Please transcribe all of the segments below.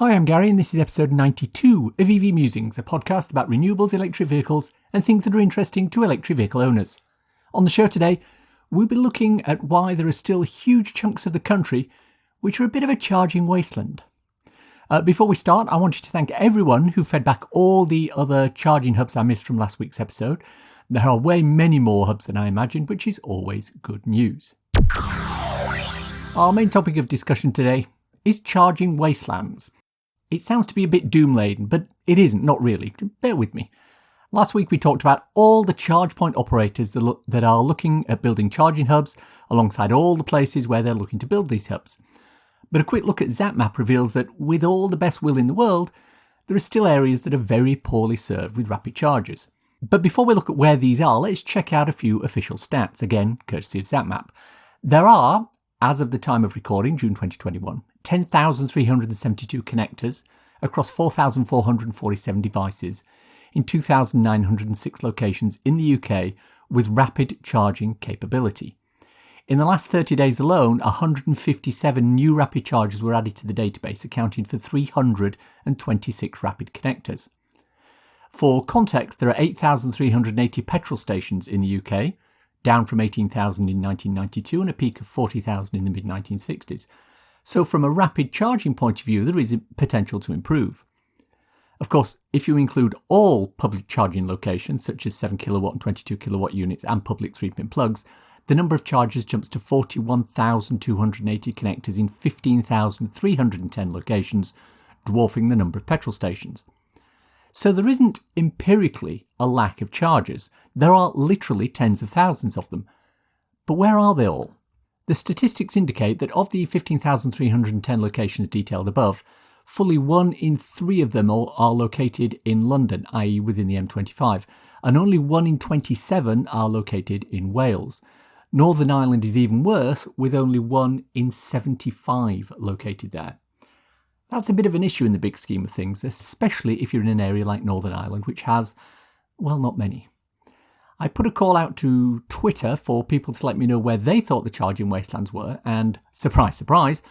Hi, I'm Gary and this is episode 92 of EV Musings, a podcast about renewables, electric vehicles and things that are interesting to electric vehicle owners. On the show today, we'll be looking at why there are still huge chunks of the country which are a bit of a charging wasteland. Before we start, I want you to thank everyone who fed back all the other charging hubs I missed from last week's episode. There are way many more hubs than I imagined, which is always good news. Our main topic of discussion today is charging wastelands. It sounds to be a bit doom-laden, but it isn't, not really. Bear with me. Last week we talked about all the charge point operators that are looking at building charging hubs alongside all the places where they're looking to build these hubs. But a quick look at ZapMap reveals that with all the best will in the world, there are still areas that are very poorly served with rapid chargers. But before we look at where these are, let's check out a few official stats, again, courtesy of ZapMap. There are, as of the time of recording, June 2021, 10,372 connectors across 4,447 devices in 2,906 locations in the UK with rapid charging capability. In the last 30 days alone, 157 new rapid chargers were added to the database, accounting for 326 rapid connectors. For context, there are 8,380 petrol stations in the UK, down from 18,000 in 1992 and a peak of 40,000 in the mid-1960s. So from a rapid charging point of view, there is potential to improve. Of course, if you include all public charging locations, such as 7 kilowatt and 22 kilowatt units and public 3-pin plugs, the number of chargers jumps to 41,280 connectors in 15,310 locations, dwarfing the number of petrol stations. So there isn't empirically a lack of chargers. There are literally tens of thousands of them. But where are they all? The statistics indicate that of the 15,310 locations detailed above, fully 1 in 3 of them are located in London, i.e. within the M25, and only 1 in 27 are located in Wales. Northern Ireland is even worse, with only 1 in 75 located there. That's a bit of an issue in the big scheme of things, especially if you're in an area like Northern Ireland, which has, well, not many. I put a call out to Twitter for people to let me know where they thought the charging wastelands were, and surprise, surprise,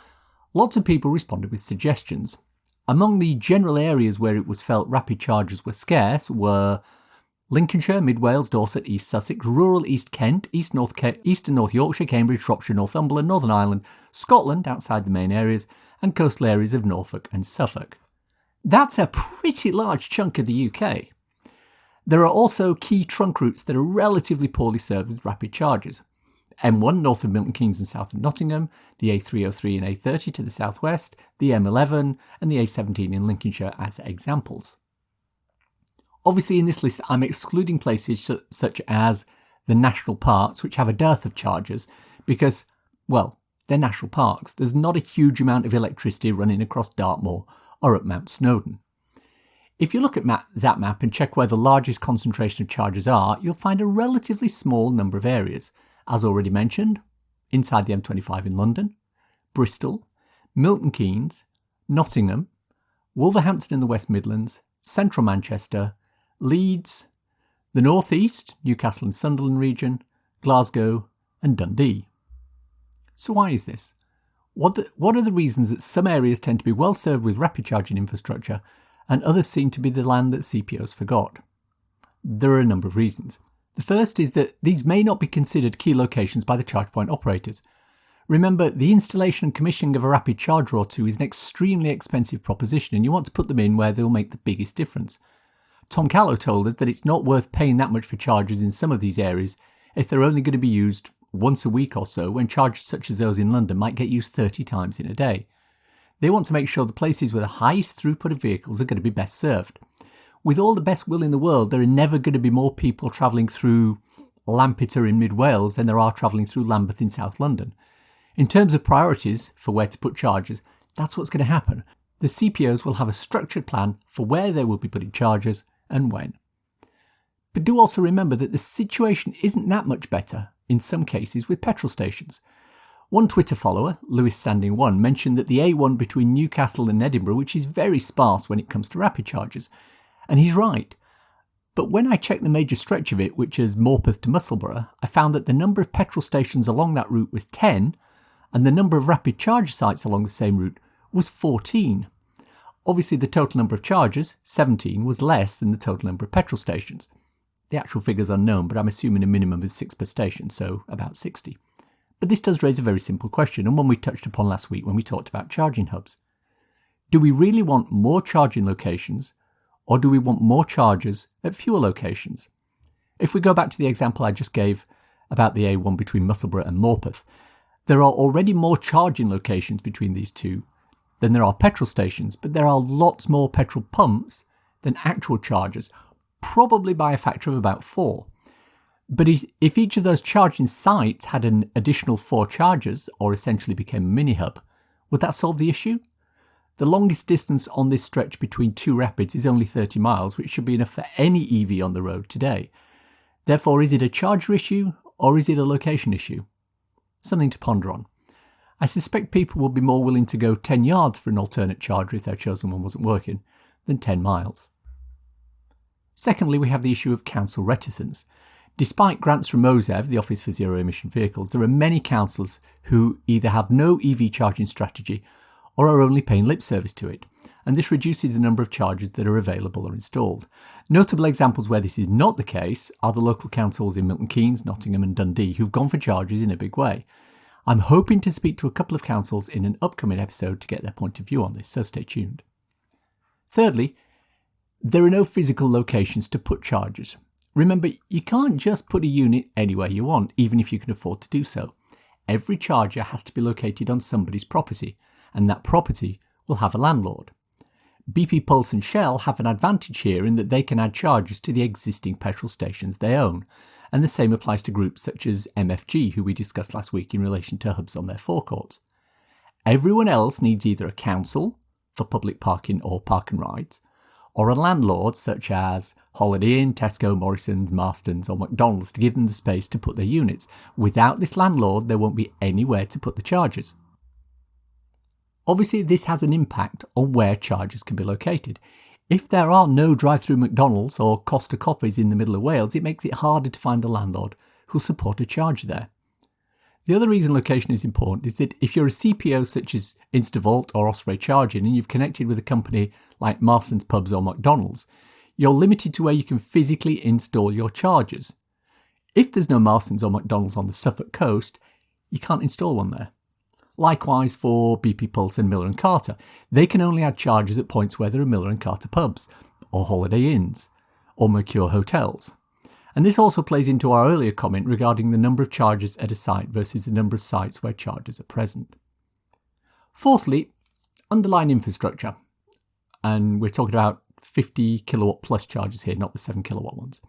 lots of people responded with suggestions. Among the general areas where it was felt rapid chargers were scarce were Lincolnshire, Mid Wales, Dorset, East Sussex, rural East Kent, East and North Yorkshire, Cambridge, Shropshire, Northumberland, Northern Ireland, Scotland outside the main areas, and coastal areas of Norfolk and Suffolk. That's a pretty large chunk of the UK. There are also key trunk routes that are relatively poorly served with rapid chargers. M1 north of Milton Keynes and south of Nottingham, the A303 and A30 to the southwest, the M11 and the A17 in Lincolnshire as examples. Obviously in this list I'm excluding places such as the national parks, which have a dearth of chargers because, well, they're national parks. There's not a huge amount of electricity running across Dartmoor or at Mount Snowdon. If you look at ZapMap and check where the largest concentration of chargers are, you'll find a relatively small number of areas. As already mentioned, inside the M25 in London, Bristol, Milton Keynes, Nottingham, Wolverhampton in the West Midlands, central Manchester, Leeds, the North East, Newcastle and Sunderland region, Glasgow and Dundee. So why is this? What are the reasons that some areas tend to be well served with rapid charging infrastructure and others seem to be the land that CPOs forgot? There are a number of reasons. The first is that these may not be considered key locations by the charge point operators. Remember, the installation and commissioning of a rapid charger or two is an extremely expensive proposition and you want to put them in where they'll make the biggest difference. Tom Callow told us that it's not worth paying that much for chargers in some of these areas if they're only going to be used once a week or so, when chargers such as those in London might get used 30 times in a day. They want to make sure the places with the highest throughput of vehicles are going to be best served. With all the best will in the world, there are never going to be more people travelling through Lampeter in Mid Wales than there are travelling through Lambeth in South London. In terms of priorities for where to put chargers, that's what's going to happen. The CPOs will have a structured plan for where they will be putting chargers and when. But do also remember that the situation isn't that much better in some cases with petrol stations. One Twitter follower, LewisStanding1, mentioned that the A1 between Newcastle and Edinburgh, which is very sparse when it comes to rapid chargers. And he's right. But when I checked the major stretch of it, which is Morpeth to Musselburgh, I found that the number of petrol stations along that route was 10, and the number of rapid charge sites along the same route was 14. Obviously, the total number of chargers, 17, was less than the total number of petrol stations. The actual figure's unknown, but I'm assuming a minimum of 6 per station, so about 60. But this does raise a very simple question, and one we touched upon last week when we talked about charging hubs. Do we really want more charging locations, or do we want more chargers at fewer locations? If we go back to the example I just gave about the A1 between Musselburgh and Morpeth, there are already more charging locations between these two than there are petrol stations, but there are lots more petrol pumps than actual chargers, probably by a factor of about 4. But if each of those charging sites had an additional 4 chargers, or essentially became a mini hub, would that solve the issue? The longest distance on this stretch between two rapids is only 30 miles, which should be enough for any EV on the road today. Therefore, is it a charger issue, or is it a location issue? Something to ponder on. I suspect people will be more willing to go 10 yards for an alternate charger if their chosen one wasn't working, than 10 miles. Secondly, we have the issue of council reticence. Despite grants from MOSEV, the Office for Zero Emission Vehicles, there are many councils who either have no EV charging strategy or are only paying lip service to it, and this reduces the number of chargers that are available or installed. Notable examples where this is not the case are the local councils in Milton Keynes, Nottingham and Dundee who've gone for chargers in a big way. I'm hoping to speak to a couple of councils in an upcoming episode to get their point of view on this, so stay tuned. Thirdly, there are no physical locations to put chargers. Remember, you can't just put a unit anywhere you want, even if you can afford to do so. Every charger has to be located on somebody's property, and that property will have a landlord. BP Pulse and Shell have an advantage here in that they can add chargers to the existing petrol stations they own, and the same applies to groups such as MFG, who we discussed last week in relation to hubs on their forecourts. Everyone else needs either a council for public parking or park and rides, or a landlord such as Holiday Inn, Tesco, Morrison's, Marston's or McDonald's to give them the space to put their units. Without this landlord, there won't be anywhere to put the chargers. Obviously, this has an impact on where chargers can be located. If there are no drive-through McDonald's or Costa Coffees in the middle of Wales, it makes it harder to find a landlord who'll support a charger there. The other reason location is important is that if you're a CPO such as InstaVault or Osprey Charging and you've connected with a company like Marston's Pubs or McDonald's, you're limited to where you can physically install your chargers. If there's no Marston's or McDonald's on the Suffolk coast, you can't install one there. Likewise for BP Pulse and Miller & Carter. They can only add chargers at points where there are Miller & Carter pubs, or Holiday Inns, or Mercure hotels. And this also plays into our earlier comment regarding the number of chargers at a site versus the number of sites where chargers are present. Fourthly, underlying infrastructure. And we're talking about 50 kilowatt plus chargers here, not the 7 kilowatt ones.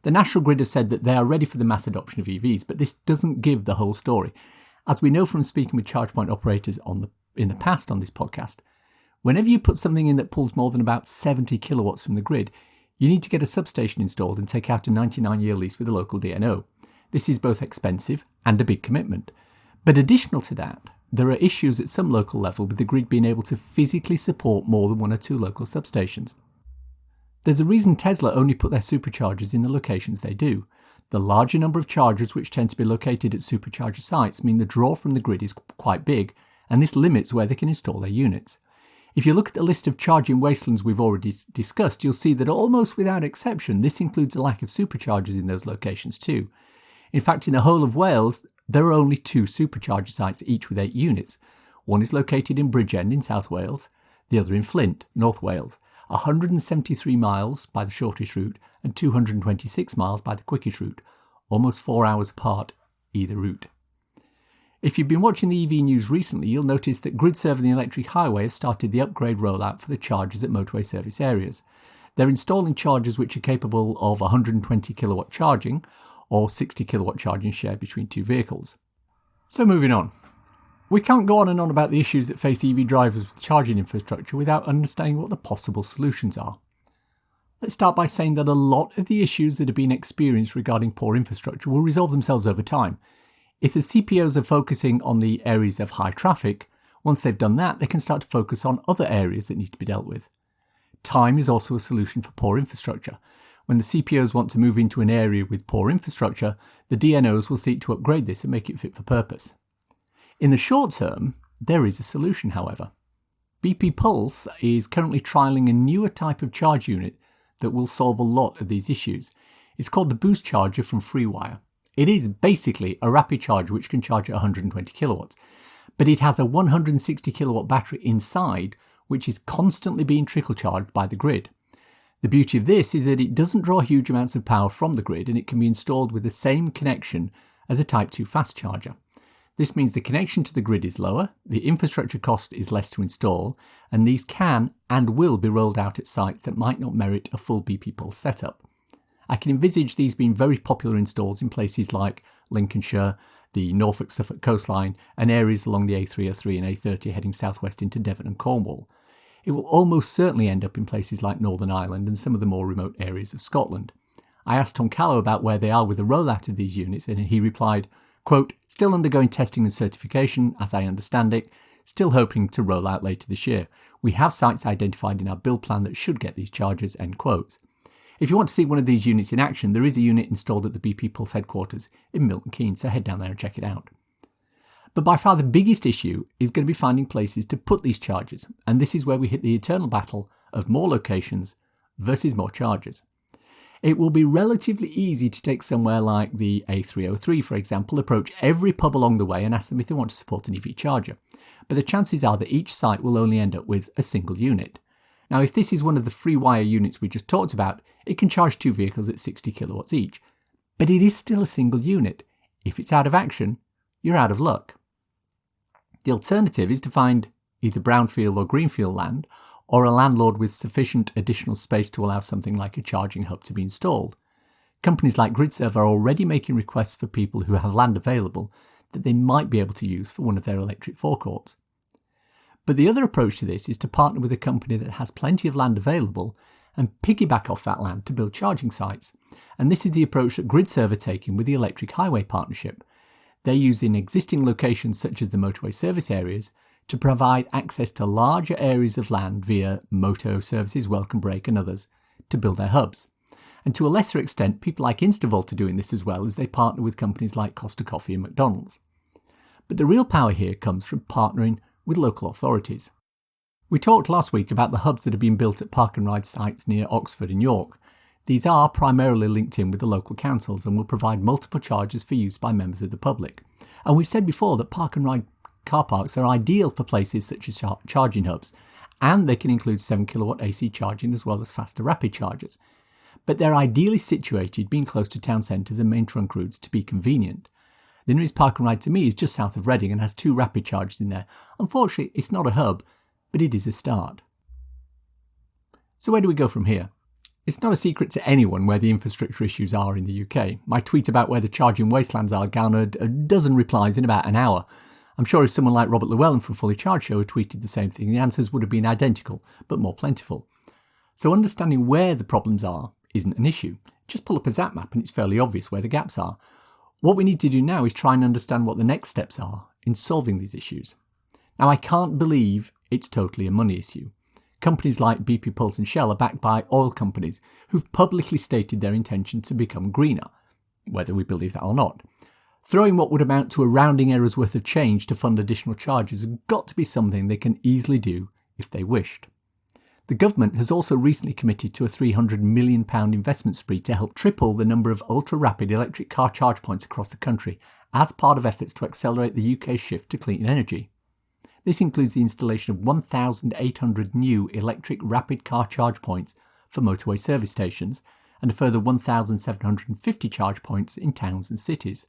The National Grid have said that they are ready for the mass adoption of EVs, but this doesn't give the whole story. As we know from speaking with charge point operators in the past on this podcast, whenever you put something in that pulls more than about 70 kilowatts from the grid, you need to get a substation installed and take out a 99-year lease with a local DNO. This is both expensive and a big commitment. But additional to that, there are issues at some local level with the grid being able to physically support more than 1 or 2 local substations. There's a reason Tesla only put their superchargers in the locations they do. The larger number of chargers which tend to be located at supercharger sites mean the draw from the grid is quite big, and this limits where they can install their units. If you look at the list of charging wastelands we've already discussed, you'll see that almost without exception, this includes a lack of superchargers in those locations too. In fact, in the whole of Wales, there are only 2 supercharger sites, each with 8 units. One is located in Bridgend in South Wales, the other in Flint, North Wales, 173 miles by the shortest route and 226 miles by the quickest route, almost 4 hours apart either route. If you've been watching the EV news recently, you'll notice that GridServe and the Electric Highway have started the upgrade rollout for the chargers at motorway service areas. They're installing chargers which are capable of 120 kilowatt charging or 60 kilowatt charging shared between 2 vehicles. So moving on. We can't go on and on about the issues that face EV drivers with charging infrastructure without understanding what the possible solutions are. Let's start by saying that a lot of the issues that have been experienced regarding poor infrastructure will resolve themselves over time. If the CPOs are focusing on the areas of high traffic, once they've done that, they can start to focus on other areas that need to be dealt with. Time is also a solution for poor infrastructure. When the CPOs want to move into an area with poor infrastructure, the DNOs will seek to upgrade this and make it fit for purpose. In the short term, there is a solution, however. BP Pulse is currently trialling a newer type of charge unit that will solve a lot of these issues. It's called the Boost charger from Freewire. It is basically a rapid charger which can charge at 120 kilowatts, but it has a 160 kilowatt battery inside which is constantly being trickle charged by the grid. The beauty of this is that it doesn't draw huge amounts of power from the grid, and it can be installed with the same connection as a Type 2 fast charger. This means the connection to the grid is lower, the infrastructure cost is less to install, and these can and will be rolled out at sites that might not merit a full BP Pulse setup. I can envisage these being very popular installs in places like Lincolnshire, the Norfolk-Suffolk coastline, and areas along the A303 and A30 heading southwest into Devon and Cornwall. It will almost certainly end up in places like Northern Ireland and some of the more remote areas of Scotland. I asked Tom Callow about where they are with the rollout of these units, and he replied, quote, "Still undergoing testing and certification, as I understand it, still hoping to roll out later this year. We have sites identified in our build plan that should get these chargers," end quote. If you want to see one of these units in action, there is a unit installed at the BP Pulse headquarters in Milton Keynes, so head down there and check it out. But by far the biggest issue is going to be finding places to put these chargers, and this is where we hit the eternal battle of more locations versus more chargers. It will be relatively easy to take somewhere like the A303, for example, approach every pub along the way and ask them if they want to support an EV charger. But the chances are that each site will only end up with a single unit. Now, if this is one of the Freewire units we just talked about, it can charge 2 vehicles at 60 kilowatts each. But it is still a single unit. If it's out of action, you're out of luck. The alternative is to find either brownfield or greenfield land, or a landlord with sufficient additional space to allow something like a charging hub to be installed. Companies like GridServe are already making requests for people who have land available that they might be able to use for one of their electric forecourts. But the other approach to this is to partner with a company that has plenty of land available and piggyback off that land to build charging sites. And this is the approach that GridServe are taking with the Electric Highway Partnership. They're using existing locations such as the motorway service areas to provide access to larger areas of land via Moto Services, Welcome Break and others to build their hubs. And to a lesser extent, people like Instavolt are doing this as well, as they partner with companies like Costa Coffee and McDonald's. But the real power here comes from partnering with local authorities. We talked last week about the hubs that have been built at park and ride sites near Oxford and York. These are primarily linked in with the local councils and will provide multiple chargers for use by members of the public. And we've said before that park and ride car parks are ideal for places such as charging hubs, and they can include 7 kilowatt AC charging as well as faster rapid chargers. But they're ideally situated, being close to town centres and main trunk routes to be convenient. The nearest park and ride to me is just south of Reading and has 2 rapid chargers in there. Unfortunately, it's not a hub, but it is a start. So where do we go from here? It's not a secret to anyone where the infrastructure issues are in the UK. My tweet about where the charging wastelands are garnered a dozen replies in about an hour. I'm sure if someone like Robert Llewellyn from Fully Charged Show had tweeted the same thing, the answers would have been identical, but more plentiful. So understanding where the problems are isn't an issue. Just pull up a zap map and it's fairly obvious where the gaps are. What we need to do now is try and understand what the next steps are in solving these issues. Now, I can't believe it's totally a money issue. Companies like BP Pulse and Shell are backed by oil companies who've publicly stated their intention to become greener, whether we believe that or not. Throwing what would amount to a rounding error's worth of change to fund additional charges has got to be something they can easily do if they wished. The government has also recently committed to a £300 million investment spree to help triple the number of ultra-rapid electric car charge points across the country as part of efforts to accelerate the UK's shift to clean energy. This includes the installation of 1,800 new electric rapid car charge points for motorway service stations and a further 1,750 charge points in towns and cities.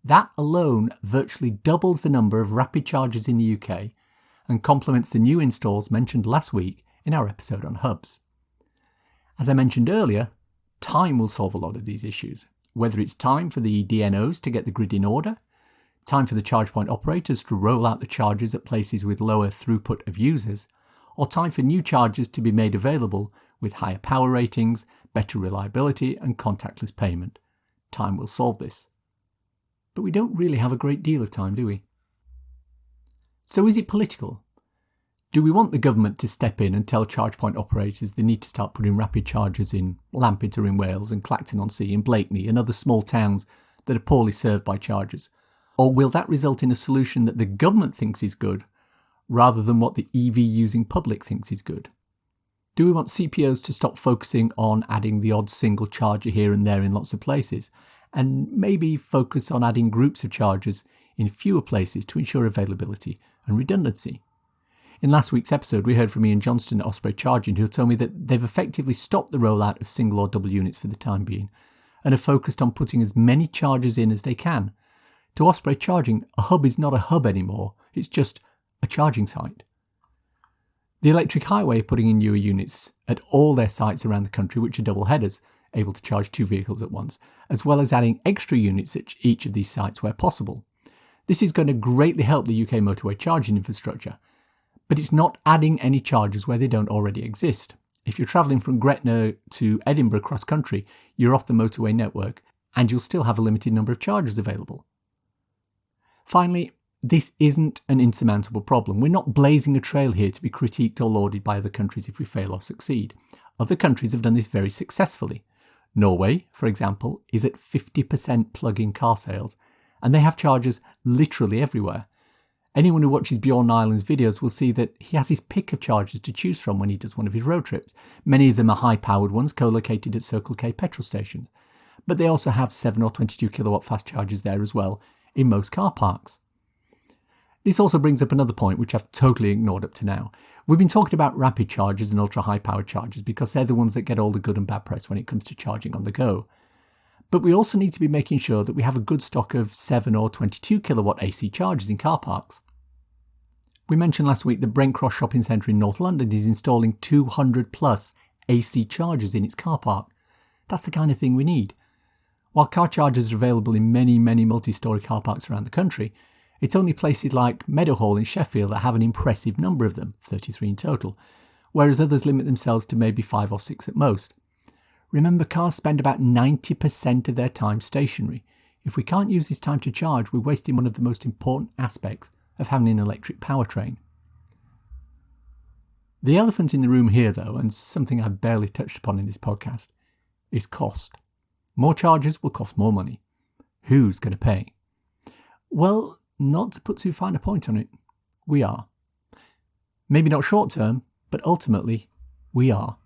That alone virtually doubles the number of rapid chargers in the UK and complements the new installs mentioned last week in our episode on hubs. As I mentioned earlier, time will solve a lot of these issues, whether it's time for the DNOs to get the grid in order, time for the charge point operators to roll out the chargers at places with lower throughput of users, or time for new chargers to be made available with higher power ratings, better reliability and contactless payment. Time will solve this. But we don't really have a great deal of time, do we? So is it political? Do we want the government to step in and tell charge point operators they need to start putting rapid chargers in Lampeter in Wales and Clacton-on-Sea in Blakeney and other small towns that are poorly served by chargers? Or will that result in a solution that the government thinks is good, rather than what the EV using public thinks is good? Do we want CPOs to stop focusing on adding the odd single charger here and there in lots of places, and maybe focus on adding groups of chargers in fewer places to ensure availability and redundancy? In last week's episode, we heard from Ian Johnston at Osprey Charging, who told me that they've effectively stopped the rollout of single or double units for the time being, and are focused on putting as many chargers in as they can. To Osprey Charging, a hub is not a hub anymore, it's just a charging site. The Electric Highway are putting in newer units at all their sites around the country, which are double headers, able to charge 2 vehicles at once, as well as adding extra units at each of these sites where possible. This is going to greatly help the UK motorway charging infrastructure, but it's not adding any chargers where they don't already exist. If you're travelling from Gretna to Edinburgh cross country, you're off the motorway network, and you'll still have a limited number of chargers available. Finally, this isn't an insurmountable problem. We're not blazing a trail here to be critiqued or lauded by other countries if we fail or succeed. Other countries have done this very successfully. Norway, for example, is at 50% plug-in car sales, and they have chargers literally everywhere. Anyone who watches Bjorn Nyland's videos will see that he has his pick of chargers to choose from when he does one of his road trips. Many of them are high-powered ones co-located at Circle K petrol stations, but they also have 7 or 22 kilowatt fast chargers there as well in most car parks. This also brings up another point which I've totally ignored up to now. We've been talking about rapid chargers and ultra-high powered chargers because they're the ones that get all the good and bad press when it comes to charging on the go. But we also need to be making sure that we have a good stock of 7 or 22 kilowatt AC chargers in car parks. We mentioned last week that Brent Cross Shopping Centre in North London is installing 200 plus AC chargers in its car park. That's the kind of thing we need. While car chargers are available in many multi-storey car parks around the country, it's only places like Meadowhall in Sheffield that have an impressive number of them, 33 in total, whereas others limit themselves to maybe 5 or 6 at most. Remember, cars spend about 90% of their time stationary. If we can't use this time to charge, we're wasting one of the most important aspects of having an electric powertrain. The elephant in the room here, though, and something I've barely touched upon in this podcast, is cost. More chargers will cost more money. Who's going to pay? Well, not to put too fine a point on it, we are. Maybe not short term, but ultimately, we are.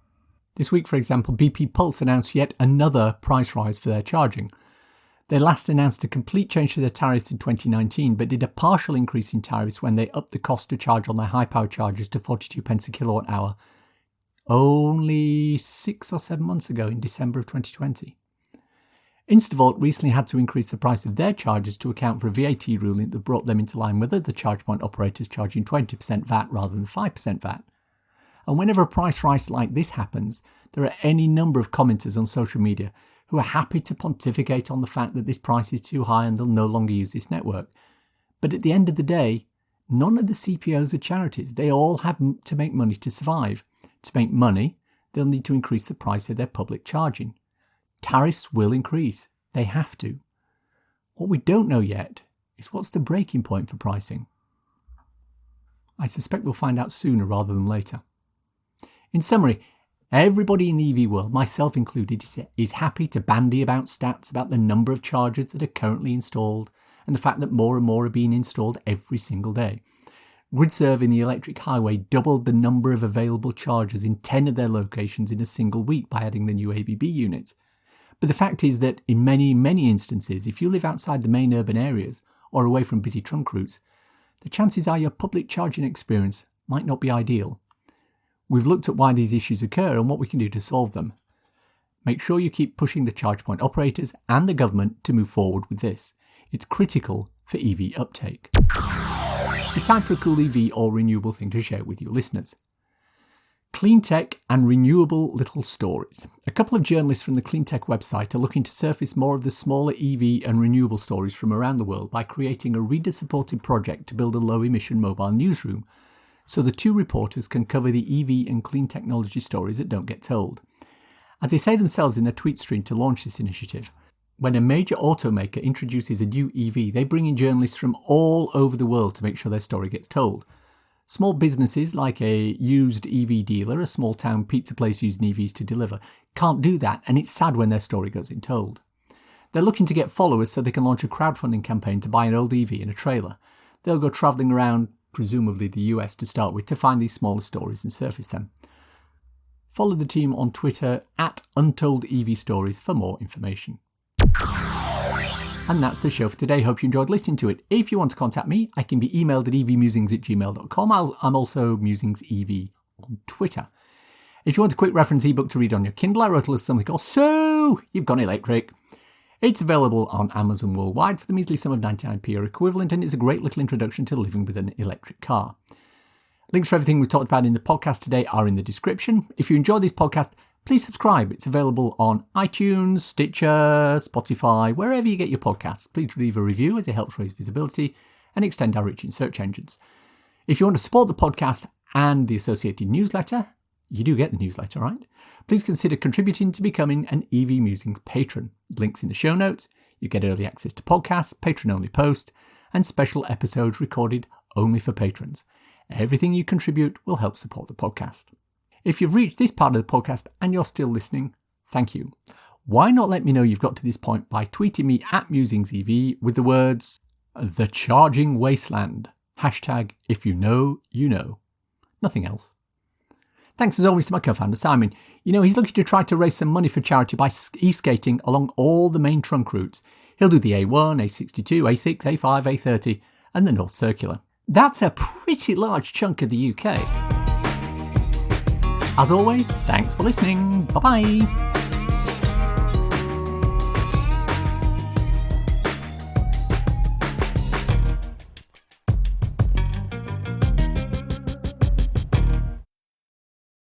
This week, for example, BP Pulse announced yet another price rise for their charging. They last announced a complete change to their tariffs in 2019, but did a partial increase in tariffs when they upped the cost to charge on their high-power chargers to 42 pence a kilowatt hour only 6 or 7 months ago in December of 2020. Instavolt recently had to increase the price of their chargers to account for a VAT ruling that brought them into line with other charge point operators charging 20% VAT rather than 5% VAT. And whenever a price rise like this happens, there are any number of commenters on social media who are happy to pontificate on the fact that this price is too high and they'll no longer use this network. But at the end of the day, none of the CPOs are charities. They all have to make money to survive. To make money, they'll need to increase the price of their public charging. Tariffs will increase. They have to. What we don't know yet is what's the breaking point for pricing. I suspect we'll find out sooner rather than later. In summary, everybody in the EV world, myself included, is happy to bandy about stats about the number of chargers that are currently installed and the fact that more and more are being installed every single day. GridServe in the Electric Highway doubled the number of available chargers in 10 of their locations in a single week by adding the new ABB units. But the fact is that in many instances, if you live outside the main urban areas or away from busy trunk routes, the chances are your public charging experience might not be ideal. We've looked at why these issues occur and what we can do to solve them. Make sure you keep pushing the charge point operators and the government to move forward with this. It's critical for EV uptake. It's time for a cool EV or renewable thing to share with your listeners. Clean tech and renewable little stories. A couple of journalists from the Clean Tech website are looking to surface more of the smaller EV and renewable stories from around the world by creating a reader-supported project to build a low-emission mobile newsroom, so the two reporters can cover the EV and clean technology stories that don't get told. As they say themselves in their tweet stream to launch this initiative, when a major automaker introduces a new EV, they bring in journalists from all over the world to make sure their story gets told. Small businesses like a used EV dealer, a small town pizza place using EVs to deliver, can't do that, and it's sad when their story goes untold. They're looking to get followers so they can launch a crowdfunding campaign to buy an old EV and a trailer. They'll go travelling around presumably the US to start with, to find these smaller stories and surface them. Follow the team on Twitter at UntoldEVStories for more information. And that's the show for today. Hope you enjoyed listening to it. If you want to contact me, I can be emailed at evmusings@gmail.com. I'm also MusingsEV on Twitter. If you want a quick reference ebook to read on your Kindle, I wrote a little something called So You've Gone Electric. It's available on Amazon worldwide for the measly sum of 99p or equivalent, and it's a great little introduction to living with an electric car. Links for everything we've talked about in the podcast today are in the description. If you enjoy this podcast, please subscribe. It's available on iTunes, Stitcher, Spotify, wherever you get your podcasts. Please leave a review as it helps raise visibility and extend our reach in search engines. If you want to support the podcast and the associated newsletter, you do get the newsletter, right? Please consider contributing to becoming an EV Musings patron. Links in the show notes. You get early access to podcasts, patron-only posts, and special episodes recorded only for patrons. Everything you contribute will help support the podcast. If you've reached this part of the podcast and you're still listening, thank you. Why not let me know you've got to this point by tweeting me at MusingsEV with the words, "The Charging Wasteland." Hashtag if you know, you know. Nothing else. Thanks as always to my co-founder Simon. He's looking to try to raise some money for charity by e-skating along all the main trunk routes. He'll do the A1, A62, A6, A5, A30 and the North Circular. That's a pretty large chunk of the UK. As always, thanks for listening. Bye-bye.